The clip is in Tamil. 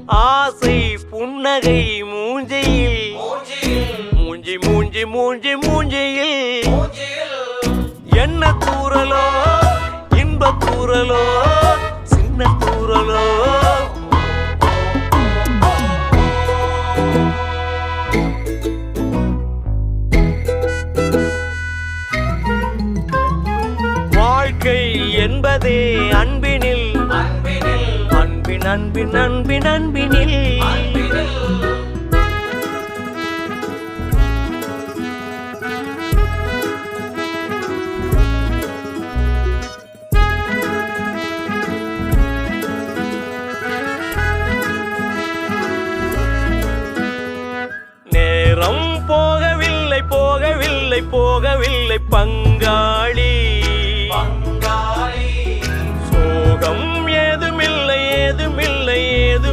ஆசை புன்னகை மூஞ்சியில் மூஞ்சி மூஞ்சி மூஞ்சி மூஞ்சியில் என்ன தூரலோ இன்ப தூரலோ சின்ன தூரலோ வாழ்க்கை என்பதே அன்பினில் அன்பின் அன்பின் அன்பின் அன்பினில் நேரம் போகவில்லை போகவில்லை போகவில்லை பங்காளி